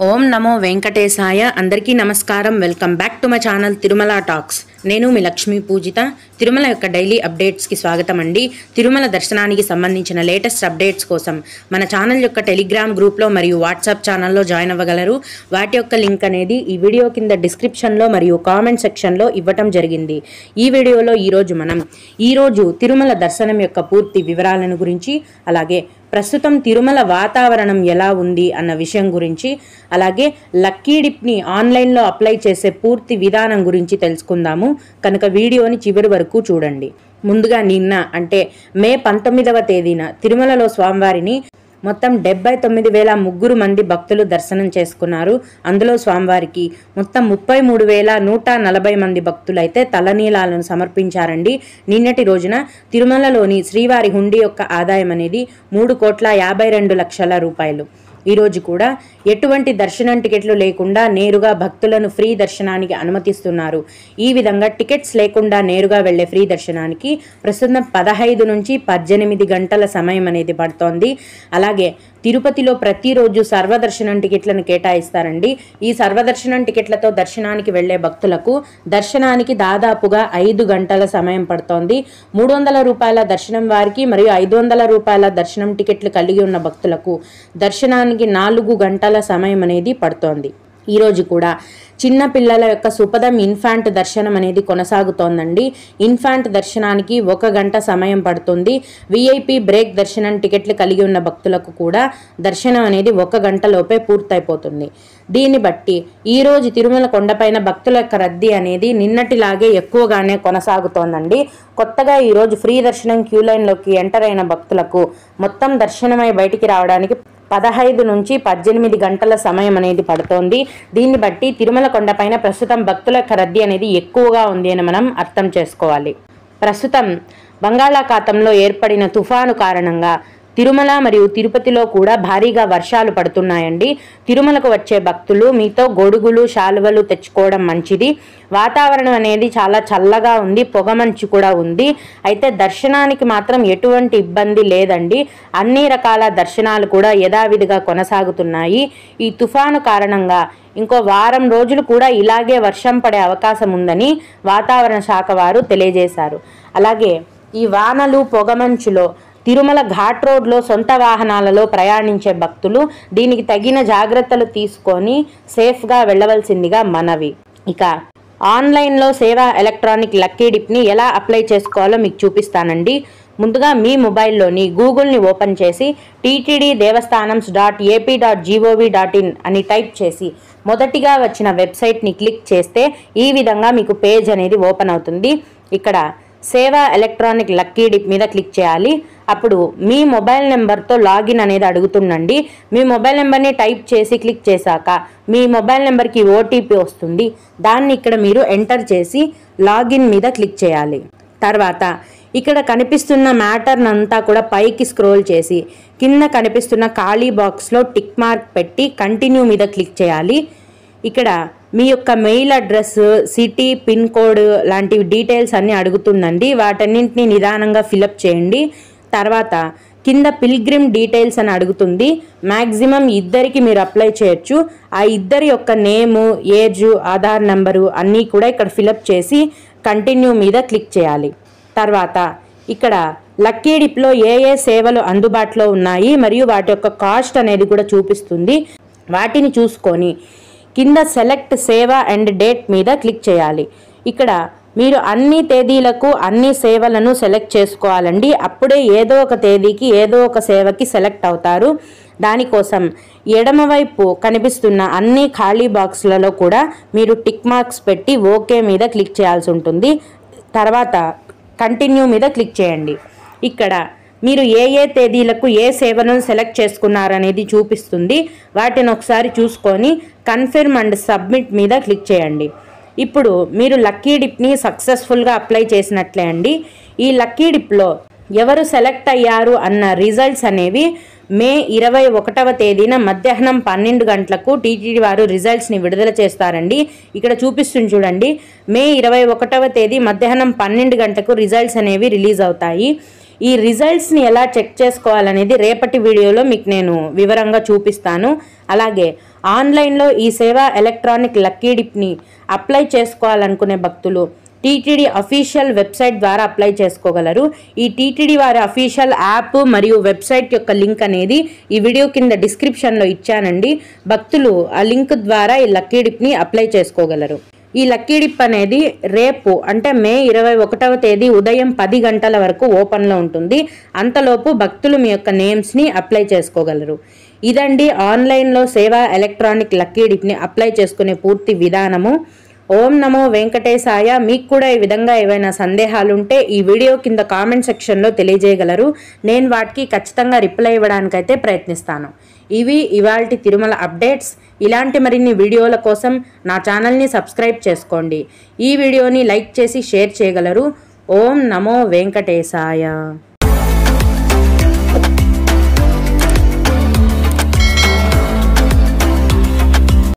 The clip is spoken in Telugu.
ఓం నమో వెంకటేశాయ. అందరికీ నమస్కారం. Welcome back to my channel Tirumala talks. నేను మీ లక్ష్మీ పూజిత. తిరుమల యొక్క డైలీ అప్డేట్స్కి స్వాగతం అండి. తిరుమల దర్శనానికి సంబంధించిన లేటెస్ట్ అప్డేట్స్ కోసం మన ఛానల్ యొక్క టెలిగ్రామ్ గ్రూప్లో మరియు వాట్సాప్ ఛానల్లో జాయిన్ అవ్వగలరు. వాటి యొక్క లింక్ అనేది ఈ వీడియో కింద డిస్క్రిప్షన్లో మరియు కామెంట్ సెక్షన్లో ఇవ్వటం జరిగింది. ఈ వీడియోలో ఈరోజు తిరుమల దర్శనం యొక్క పూర్తి వివరాలను గురించి, అలాగే ప్రస్తుతం తిరుమల వాతావరణం ఎలా ఉంది అన్న విషయం గురించి, అలాగే లక్కీ డిప్ని ఆన్లైన్లో అప్లై చేసే పూర్తి విధానం గురించి తెలుసుకుందాము. కనుక వీడియోని చివరి వరకు చూడండి. ముందుగా నిన్న అంటే మే 19వ తేదీన తిరుమలలో స్వామివారిని మొత్తం 79,003 మంది భక్తులు దర్శనం చేసుకున్నారు. అందులో స్వామివారికి మొత్తం 33,140 మంది భక్తులైతే తలనీలాలను సమర్పించారండి. నిన్నటి రోజున తిరుమలలోని శ్రీవారి హుండీ యొక్క ఆదాయం అనేది 3,52,00,000 రూపాయలు. ఈరోజు కూడా ఎటువంటి దర్శనం టికెట్లు లేకుండా నేరుగా భక్తులను ఫ్రీ దర్శనానికి అనుమతిస్తున్నారు. ఈ విధంగా టికెట్స్ లేకుండా నేరుగా వెళ్లే ఫ్రీ దర్శనానికి ప్రస్తుతం 15 నుంచి 18 గంటల సమయం అనేది పడుతోంది. అలాగే తిరుపతిలో ప్రతిరోజు సర్వదర్శనం టికెట్లను కేటాయిస్తారండి. ఈ సర్వదర్శనం టికెట్లతో దర్శనానికి వెళ్లే భక్తులకు దర్శనానికి దాదాపుగా 5 గంటల సమయం పడుతోంది. 300 రూపాయల దర్శనం వారికి మరియు 500 రూపాయల దర్శనం టికెట్లు కలిగి ఉన్న భక్తులకు దర్శనానికి 4 గంటల సమయం అనేది పడుతోంది. ఈరోజు కూడా చిన్న పిల్లల యొక్క సుపదం ఇన్ఫాంట్ దర్శనం అనేది కొనసాగుతోందండి. ఇన్ఫాంట్ దర్శనానికి 1 గంట సమయం పడుతుంది. విఐపి బ్రేక్ దర్శనం టికెట్లు కలిగి ఉన్న భక్తులకు కూడా దర్శనం అనేది 1 గంటలోపే పూర్తయిపోతుంది. దీన్ని బట్టి ఈరోజు తిరుమల కొండపైన భక్తుల యొక్క రద్దీ అనేది నిన్నటిలాగే ఎక్కువగానే కొనసాగుతోందండి. కొత్తగా ఈరోజు ఫ్రీ దర్శనం క్యూ లైన్లోకి ఎంటర్ అయిన భక్తులకు మొత్తం దర్శనమై బయటికి రావడానికి 15 నుంచి 18 గంటల సమయం అనేది పడుతోంది. దీన్ని బట్టి తిరుమల కొండపైన ప్రస్తుతం భక్తుల యొక్క రద్దీ అనేది ఎక్కువగా ఉంది అని మనం అర్థం చేసుకోవాలి. ప్రస్తుతం బంగాళాఖాతంలో ఏర్పడిన తుఫాను కారణంగా తిరుమల మరియు తిరుపతిలో కూడా భారీగా వర్షాలు పడుతున్నాయండి. తిరుమలకు వచ్చే భక్తులు మీతో గొడుగులు, శాలువలు తెచ్చుకోవడం మంచిది. వాతావరణం అనేది చాలా చల్లగా ఉంది, పొగమంచు కూడా ఉంది. అయితే దర్శనానికి మాత్రం ఎటువంటి ఇబ్బంది లేదండి. అన్ని రకాల దర్శనాలు కూడా యథావిధిగా కొనసాగుతున్నాయి. ఈ తుఫాను కారణంగా ఇంకో వారం రోజులు కూడా ఇలాగే వర్షం పడే అవకాశం ఉందని వాతావరణ శాఖ వారు తెలియజేశారు. అలాగే ఈ వానలు, పొగమంచులో తిరుమల ఘాట్ రోడ్లో సొంత వాహనాలలో ప్రయాణించే భక్తులు దీనికి తగిన జాగ్రత్తలు తీసుకొని సేఫ్గా వెళ్ళవలసిందిగా మనవి. ఇక ఆన్లైన్లో సేవా ఎలక్ట్రానిక్ లక్కీ డిప్ని ఎలా అప్లై చేసుకోవాలో మీకు చూపిస్తానండి. ముందుగా మీ మొబైల్లోని గూగుల్ని ఓపెన్ చేసి ttdevasthanams.ap.gov.in అని టైప్ చేసి మొదటిగా వచ్చిన వెబ్సైట్ని క్లిక్ చేస్తే ఈ విధంగా మీకు పేజ్ అనేది ఓపెన్ అవుతుంది. ఇక్కడ సేవా ఎలక్ట్రానిక్ లక్కీ డిప్ మీద క్లిక్ చేయాలి. అప్పుడు మీ మొబైల్ నెంబర్తో లాగిన్ అనేది అడుగుతుండండి. మీ మొబైల్ నెంబర్ని టైప్ చేసి క్లిక్ చేశాక మీ మొబైల్ నెంబర్కి ఓటీపీ వస్తుంది. దాన్ని ఇక్కడ మీరు ఎంటర్ చేసి లాగిన్ మీద క్లిక్ చేయాలి. తర్వాత ఇక్కడ కనిపిస్తున్న మ్యాటర్ని అంతా కూడా పైకి స్క్రోల్ చేసి కింద కనిపిస్తున్న ఖాళీ బాక్స్లో టిక్ మార్క్ పెట్టి కంటిన్యూ మీద క్లిక్ చేయాలి. ఇక్కడ మీ యొక్క mail address, city, pin code లాంటి డీటెయిల్స్ అన్నీ అడుగుతుందండి. వాటన్నింటినీ నిదానంగా ఫిలప్ చేయండి. తర్వాత కింద పిల్గ్రిమ్ డీటెయిల్స్ అని అడుగుతుంది. మ్యాక్సిమం 2కి మీరు అప్లై చేయొచ్చు. ఆ 2 యొక్క నేము, ఏజ్, ఆధార్ నెంబరు అన్నీ కూడా ఇక్కడ ఫిలప్ చేసి కంటిన్యూ మీద క్లిక్ చేయాలి. తర్వాత ఇక్కడ లక్కీ డిప్లో ఏ సేవలు అందుబాటులో ఉన్నాయి మరియు వాటి యొక్క కాస్ట్ అనేది కూడా చూపిస్తుంది. వాటిని చూసుకొని కింద సెలెక్ట్ సేవ అండ్ డేట్ మీద క్లిక్ చేయాలి. ఇక్కడ మీరు అన్ని తేదీలకు అన్ని సేవలను సెలెక్ట్ చేసుకోవాలండి. అప్పుడే ఏదో ఒక తేదీకి ఏదో ఒక సేవకి సెలెక్ట్ అవుతారు. దానికోసం ఎడమవైపు కనిపిస్తున్న అన్ని ఖాళీ బాక్స్లలో కూడా మీరు టిక్ మార్క్స్ పెట్టి ఓకే మీద క్లిక్ చేయాల్సి ఉంటుంది. తర్వాత కంటిన్యూ మీద క్లిక్ చేయండి. ఇక్కడ మీరు ఏ తేదీలకు ఏ సేవను సెలెక్ట్ చేసుకున్నారనేది చూపిస్తుంది. వాటిని ఒకసారి చూసుకొని కన్ఫర్మ్ అండ్ సబ్మిట్ మీద క్లిక్ చేయండి. ఇప్పుడు మీరు లక్కీ డిప్ని సక్సెస్ఫుల్గా అప్లై చేసినట్లే అండి. ఈ లక్కీ డిప్లో ఎవరు సెలెక్ట్ అయ్యారు అన్న రిజల్ట్స్ అనేవి మే 21వ తేదీన మధ్యాహ్నం 12 గంటలకు టీటీడీ వారు రిజల్ట్స్ని విడుదల చేస్తారండి. ఇక్కడ చూపిస్తుంది చూడండి. మే 21వ తేదీ మధ్యాహ్నం 12 గంటలకు రిజల్ట్స్ అనేవి రిలీజ్ అవుతాయి. ఈ రిజల్ట్స్ని ఎలా చెక్ చేసుకోవాలనేది రేపటి వీడియోలో మీకు నేను వివరంగా చూపిస్తాను. అలాగే ఆన్లైన్లో ఈ సేవా ఎలక్ట్రానిక్ లక్కీ డిప్ని అప్లై చేసుకోవాలనుకునే భక్తులు టీటీడీ అఫీషియల్ వెబ్సైట్ ద్వారా అప్లై చేసుకోగలరు. ఈ టీటీడీ వారి అఫీషియల్ యాప్ మరియు వెబ్సైట్ యొక్క లింక్ అనేది ఈ వీడియో కింద డిస్క్రిప్షన్లో ఇచ్చానండి. భక్తులు ఆ లింక్ ద్వారా ఈ లక్కీ డిప్ని అప్లై చేసుకోగలరు. ఈ లక్కీ డిప్ అనేది రేపు అంటే మే 21వ తేదీ ఉదయం 10 గంటల వరకు ఓపెన్లో ఉంటుంది. అంతలోపు భక్తులు మీ యొక్క నేమ్స్ని అప్లై చేసుకోగలరు. ఇదండి ఆన్లైన్లో సేవా ఎలక్ట్రానిక్ లక్కీ డిప్ని అప్లై చేసుకునే పూర్తి విధానము. ఓం నమో వెంకటేశాయ. మీకు కూడా ఈ విధంగా ఏవైనా సందేహాలుంటే ఈ వీడియో కింద కామెంట్ సెక్షన్లో తెలియజేయగలరు. నేను వాటికి ఖచ్చితంగా రిప్లై ఇవ్వడానికైతే ప్రయత్నిస్తాను. ఇవి ఇవాల్టి తిరుమల అప్డేట్స్. ఇలాంటి మరిన్ని వీడియోల కోసం నా ఛానల్ని సబ్స్క్రైబ్ చేసుకోండి. ఈ వీడియోని లైక్ చేసి షేర్ చేయగలరు. ఓం నమో వెంకటేశాయ.